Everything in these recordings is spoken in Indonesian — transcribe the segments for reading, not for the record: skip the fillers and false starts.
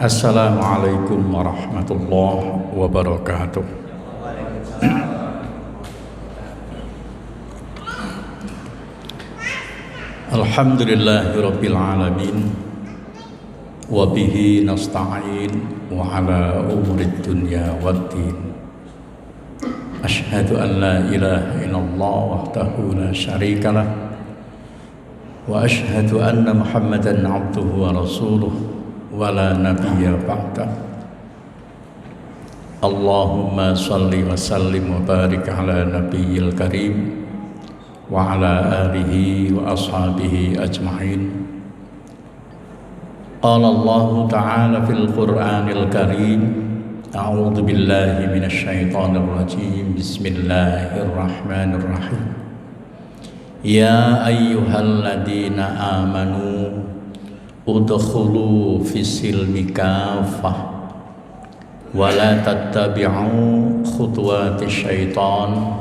Assalamualaikum warahmatullahi wabarakatuh. Alhamdulillahirabbil alamin wa bihi nasta'in wa ala umurid dunya waddin. Asyhadu an la ilaha illallah wahdahu la syarikalah wa asyhadu anna Muhammadan abduhu wa rasuluh wala nabiyya ba'da. Allahumma salli wa sallim wa barik ala nabiyyil karim wa ala alihi wa ashabihi ajma'in. Qala Allah ta'ala fil Qur'anil Karim, a'udzu billahi minasy syaithanir rajim. Bismillahirrahmanirrahim. Ya ayyuhalladzina amanu udkhulu fis-silmi kaffah wa la tattabi'u khutuwatis syaitan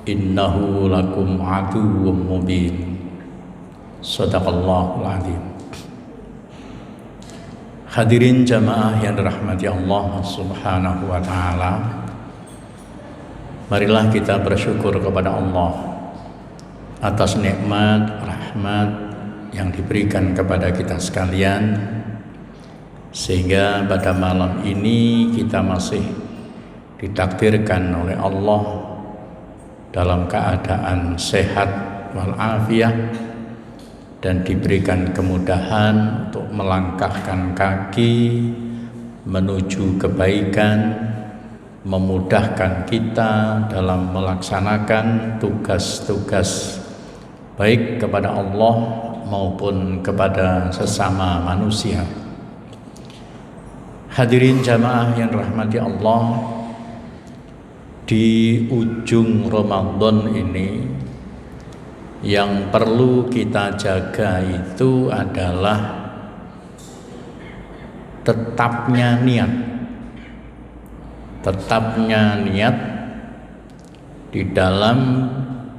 innahu lakum aduwwum mubin. Shadaqallahul azim. Hadirin jamaah yang dirahmati Allah Subhanahu wa taala, marilah kita bersyukur kepada Allah atas nikmat rahmat yang diberikan kepada kita sekalian, sehingga pada malam ini kita masih ditakdirkan oleh Allah dalam keadaan sehat walafiat dan diberikan kemudahan untuk melangkahkan kaki menuju kebaikan, memudahkan kita dalam melaksanakan tugas-tugas baik kepada Allah maupun kepada sesama manusia. Hadirin jamaah yang rahmati Allah, di ujung Ramadan ini yang perlu kita jaga itu adalah tetapnya niat di dalam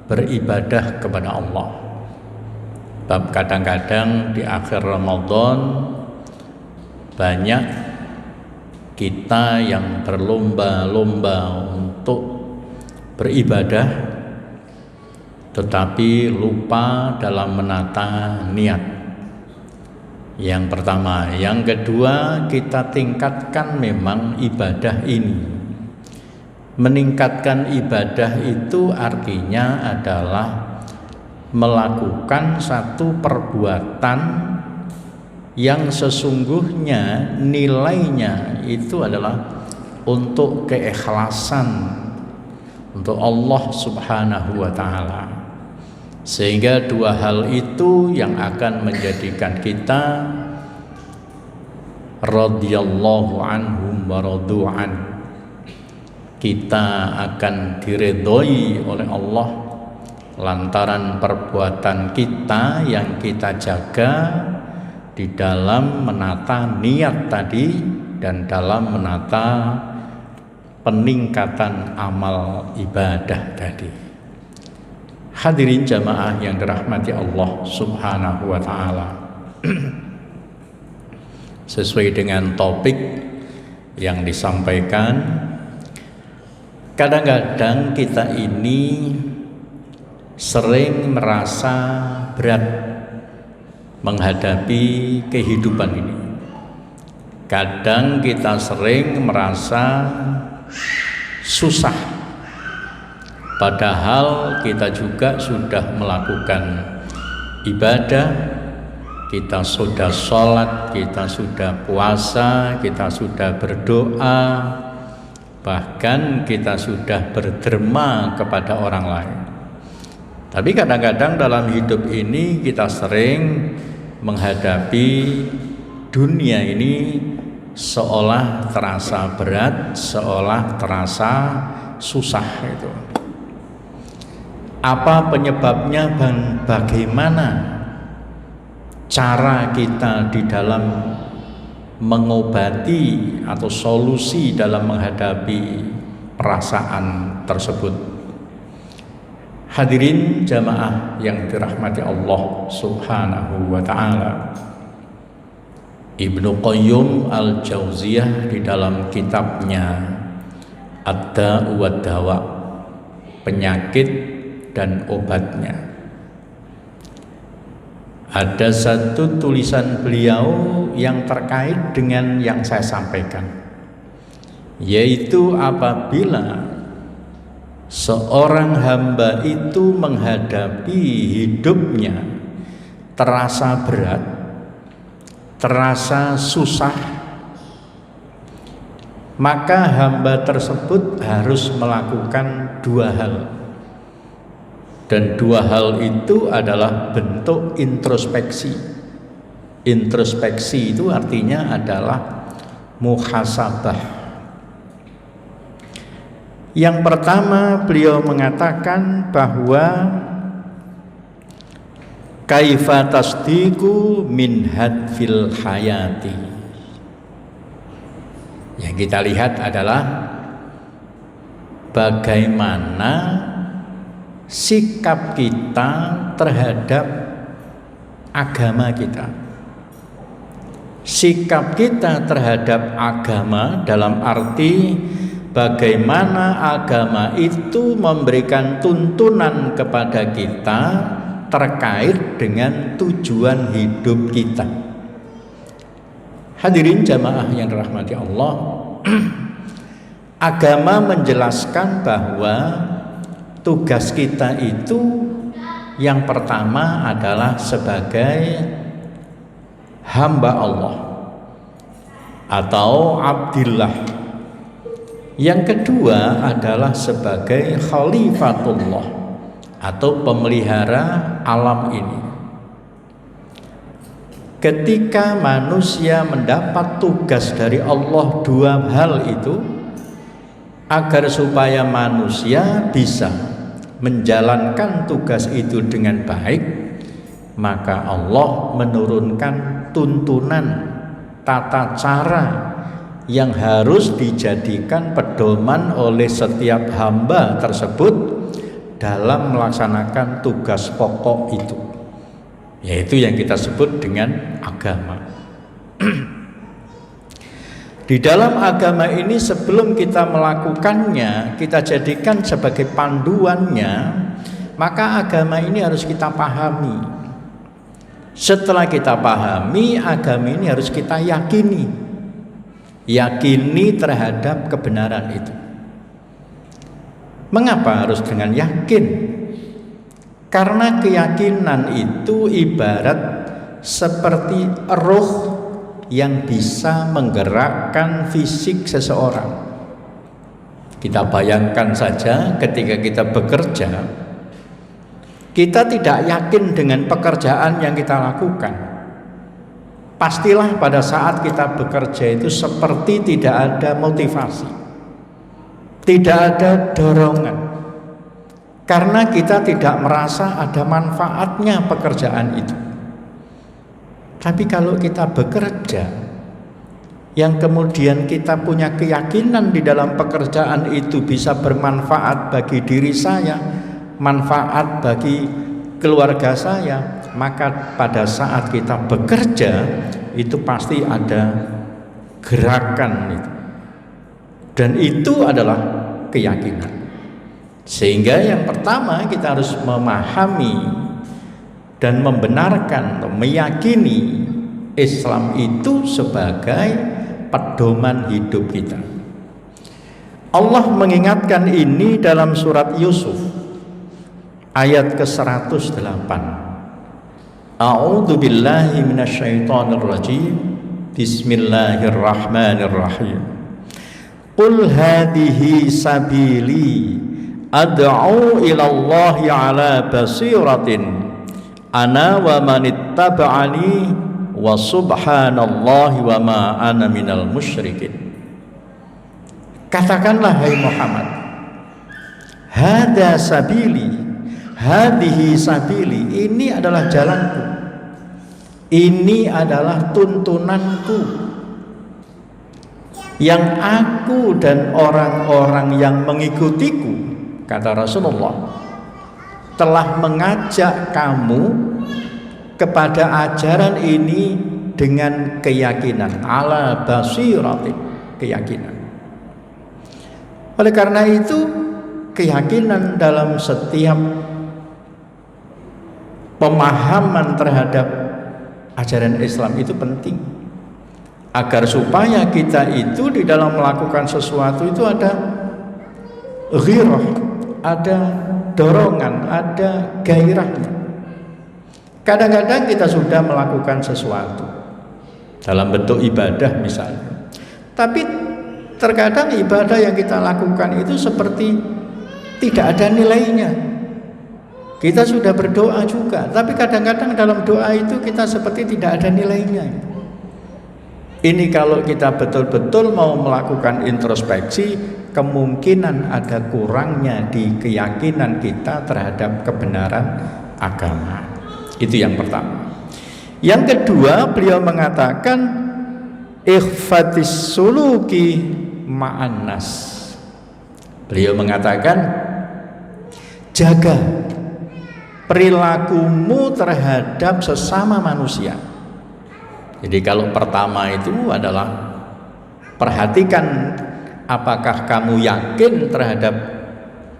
beribadah kepada Allah. Sebab kadang-kadang di akhir Ramadan banyak kita yang berlomba-lomba untuk beribadah tetapi lupa dalam menata niat. Yang pertama, yang kedua, kita tingkatkan memang ibadah ini. Meningkatkan ibadah itu artinya adalah melakukan satu perbuatan yang sesungguhnya nilainya itu adalah untuk keikhlasan untuk Allah Subhanahu wa taala. Sehingga dua hal itu yang akan menjadikan kita radhiyallahu anhum wa radu'an. Kita akan diridhoi oleh Allah lantaran perbuatan kita yang kita jaga di dalam menata niat tadi dan dalam menata peningkatan amal ibadah tadi. Hadirin jamaah yang dirahmati Allah Subhanahu wa taala. Sesuai dengan topik yang disampaikan, kadang-kadang kita ini sering merasa berat menghadapi kehidupan ini. Kadang kita sering merasa susah, padahal kita juga sudah melakukan ibadah, kita sudah sholat, kita sudah puasa, kita sudah berdoa, bahkan kita sudah berderma kepada orang lain. Tapi kadang-kadang dalam hidup ini kita sering menghadapi dunia ini seolah terasa berat, seolah terasa susah itu. Apa penyebabnya dan bagaimana cara kita di dalam mengobati atau solusi dalam menghadapi perasaan tersebut? Hadirin jamaah yang dirahmati Allah Subhanahu wa taala. Ibnu Qayyim Al-Jauziyah di dalam kitabnya Ad-Da'u wad-Dawa, penyakit dan obatnya, ada satu tulisan beliau yang terkait dengan yang saya sampaikan, yaitu apabila seorang hamba itu menghadapi hidupnya terasa berat, terasa susah, maka hamba tersebut harus melakukan dua hal. Dan dua hal itu adalah bentuk introspeksi. Introspeksi itu artinya adalah muhasabah. Yang pertama, beliau mengatakan bahwa kaifa tasdiqu min hadfil hayati. Yang kita lihat adalah bagaimana sikap kita terhadap agama kita. Sikap kita terhadap agama dalam arti bagaimana agama itu memberikan tuntunan kepada kita terkait dengan tujuan hidup kita. Hadirin jamaah yang dirahmati Allah, agama menjelaskan bahwa tugas kita itu yang pertama adalah sebagai hamba Allah atau abdillah. Yang kedua adalah sebagai khalifatullah atau pemelihara alam ini. Ketika manusia mendapat tugas dari Allah dua hal itu, agar supaya manusia bisa menjalankan tugas itu dengan baik, maka Allah menurunkan tuntunan tata cara yang harus dijadikan pedoman oleh setiap hamba tersebut dalam melaksanakan tugas pokok itu, yaitu yang kita sebut dengan agama. Di dalam agama ini sebelum kita melakukannya, kita jadikan sebagai panduannya, maka agama ini harus kita pahami. Setelah kita pahami, agama ini harus kita yakini. Yakini terhadap kebenaran itu. Mengapa harus dengan yakin? Karena keyakinan itu ibarat seperti roh yang bisa menggerakkan fisik seseorang. Kita bayangkan saja ketika kita bekerja, kita tidak yakin dengan pekerjaan yang kita lakukan. Pastilah pada saat kita bekerja itu seperti tidak ada motivasi, tidak ada dorongan, karena kita tidak merasa ada manfaatnya pekerjaan itu. Tapi kalau kita bekerja, yang kemudian kita punya keyakinan di dalam pekerjaan itu bisa bermanfaat bagi diri saya, manfaat bagi keluarga saya, maka pada saat kita bekerja itu pasti ada gerakan itu. Dan itu adalah keyakinan. Sehingga yang pertama kita harus memahami dan membenarkan, meyakini Islam itu sebagai pedoman hidup kita. Allah mengingatkan ini dalam surat Yusuf ayat ke-108. A'udzu billahi minasyaitonir rajim. Bismillahirrahmanirrahim. Qul hadhihi sabili ad'u ila Allahi ala basiratin ana wa manittaba'ani wa subhanallahi wa ma ana minal musyrikin. Katakanlah hai Muhammad, hada sabili, hadhihi sabili, ini adalah jalanku, ini adalah tuntunanku yang aku dan orang-orang yang mengikutiku, kata Rasulullah, telah mengajak kamu kepada ajaran ini dengan keyakinan, ala basirati, keyakinan. Oleh karena itu, keyakinan dalam setiap pemahaman terhadap ajaran Islam itu penting, agar supaya kita itu di dalam melakukan sesuatu itu ada ghirah, ada dorongan, ada gairahnya. Kadang-kadang kita sudah melakukan sesuatu dalam bentuk ibadah misalnya, tapi terkadang ibadah yang kita lakukan itu seperti tidak ada nilainya. Kita sudah berdoa juga, tapi kadang-kadang dalam doa itu kita seperti tidak ada nilainya. Ini kalau kita betul-betul mau melakukan introspeksi, kemungkinan ada kurangnya di keyakinan kita terhadap kebenaran agama. Itu yang pertama. Yang kedua, beliau mengatakan ikhfatis suluki ma'annas. Beliau mengatakan jaga perilakumu terhadap sesama manusia. Jadi kalau pertama itu adalah perhatikan apakah kamu yakin terhadap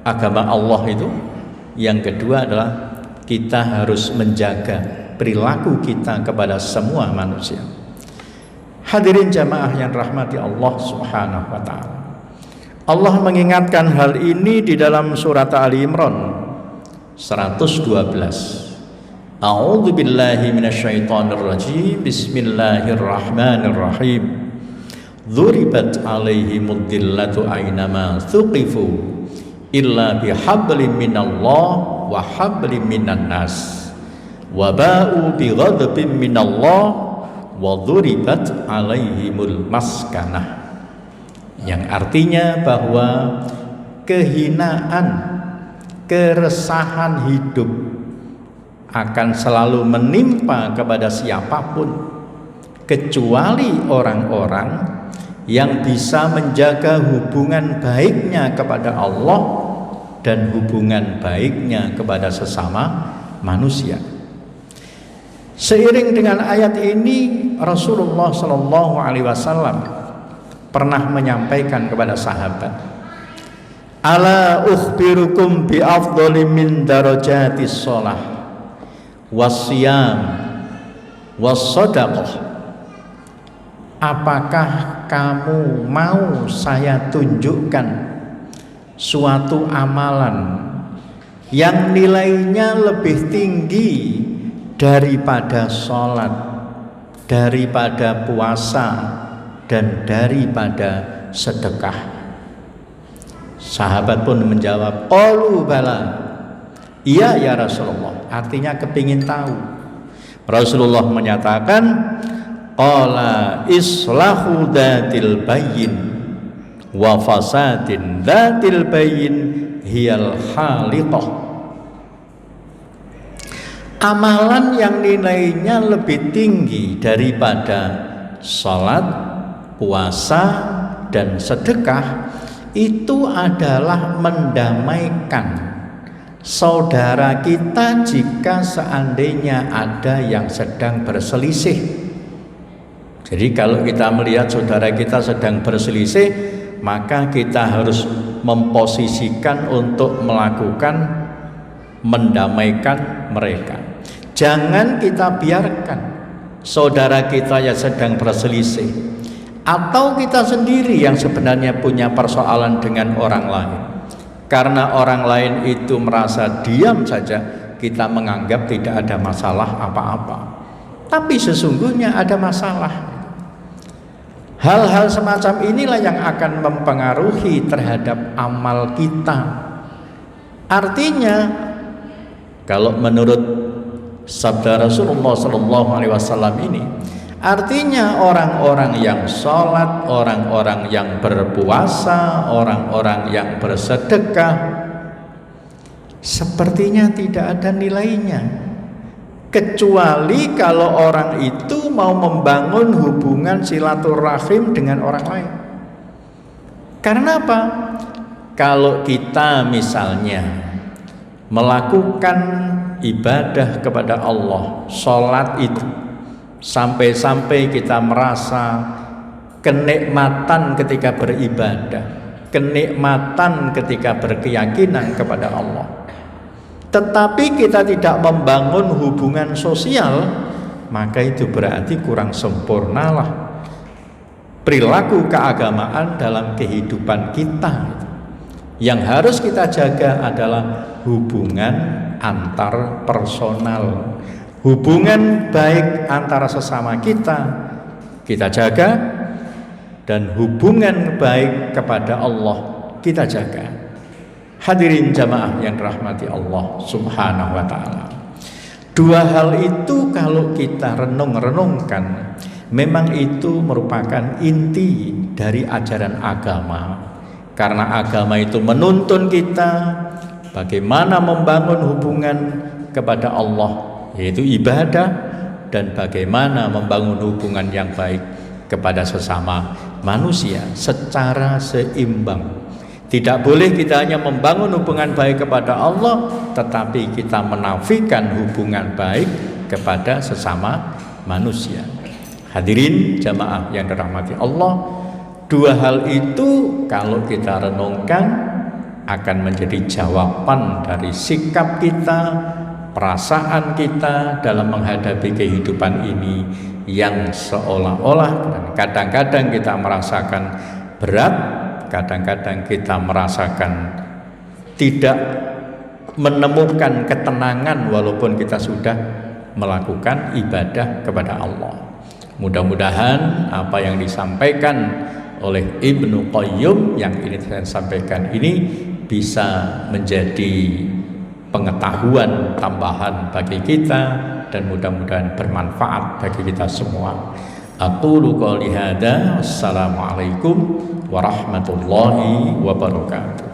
agama Allah itu. Yang kedua adalah kita harus menjaga perilaku kita kepada semua manusia. Hadirin jamaah yang rahmati Allah Subhanahu wa taala. Allah mengingatkan hal ini di dalam surat Ali Imran 112. A'udzu billahi minasyaitonir rajim. Bismillahirrahmanirrahim. Dzuribat 'alaihimud dhillatu aynama thuqifu illa bihablim minallah wa hablim minan nas wa ba'u bighadabin minallah wa dzuribat 'alaihimul maskanah. Yang artinya bahwa kehinaan, keresahan hidup akan selalu menimpa kepada siapapun kecuali orang-orang yang bisa menjaga hubungan baiknya kepada Allah dan hubungan baiknya kepada sesama manusia. Seiring dengan ayat ini, Rasulullah Shallallahu Alaihi Wasallam pernah menyampaikan kepada sahabat, ala ukhbirukum bi afdhali min darajatis shalah wasyam wassadaqah. Apakah kamu mau saya tunjukkan suatu amalan yang nilainya lebih tinggi daripada sholat, daripada puasa, dan daripada sedekah? Sahabat pun menjawab, qalu bala, iya ya Rasulullah. Artinya kepingin tahu. Rasulullah menyatakan, qala islahu dzatil bayyin wa fasadin dzatil bayyin hiyal khaliqah. Amalan yang nilainya lebih tinggi daripada salat, puasa, dan sedekah itu adalah mendamaikan saudara kita jika seandainya ada yang sedang berselisih. Jadi kalau kita melihat saudara kita sedang berselisih, maka kita harus memposisikan untuk melakukan mendamaikan mereka. Jangan kita biarkan saudara kita yang sedang berselisih, atau kita sendiri yang sebenarnya punya persoalan dengan orang lain, karena orang lain itu merasa diam saja, kita menganggap tidak ada masalah apa-apa, tapi sesungguhnya ada masalah. Hal-hal semacam inilah yang akan mempengaruhi terhadap amal kita. Artinya, kalau menurut sabda Rasulullah SAW ini, artinya orang-orang yang sholat, orang-orang yang berpuasa, orang-orang yang bersedekah, sepertinya tidak ada nilainya, kecuali kalau orang itu mau membangun hubungan silaturahim dengan orang lain. Karena apa? Kalau kita misalnya melakukan ibadah kepada Allah, sholat itu, sampai-sampai kita merasa kenikmatan ketika beribadah, kenikmatan ketika berkeyakinan kepada Allah, tetapi kita tidak membangun hubungan sosial, maka itu berarti kurang sempurnalah perilaku keagamaan dalam kehidupan kita. Yang harus kita jaga adalah hubungan antar personal, hubungan baik antara sesama kita jaga, dan hubungan baik kepada Allah kita jaga. Hadirin jamaah yang dirahmati Allah Subhanahu wa ta'ala, dua hal itu kalau kita renung-renungkan, memang itu merupakan inti dari ajaran agama. Karena agama itu menuntun kita bagaimana membangun hubungan kepada Allah, yaitu ibadah, dan bagaimana membangun hubungan yang baik kepada sesama manusia secara seimbang. Tidak boleh kita hanya membangun hubungan baik kepada Allah, tetapi kita menafikan hubungan baik kepada sesama manusia. Hadirin jamaah yang dirahmati Allah, dua hal itu kalau kita renungkan akan menjadi jawaban dari sikap kita, perasaan kita dalam menghadapi kehidupan ini yang seolah-olah dan kadang-kadang kita merasakan berat, kadang-kadang kita merasakan tidak menemukan ketenangan walaupun kita sudah melakukan ibadah kepada Allah. Mudah-mudahan apa yang disampaikan oleh Ibnu Qayyim yang ini saya sampaikan ini bisa menjadi pengetahuan tambahan bagi kita dan mudah-mudahan bermanfaat bagi kita semua. Aqulu qouli hadza, assalamualaikum warahmatullahi wabarakatuh.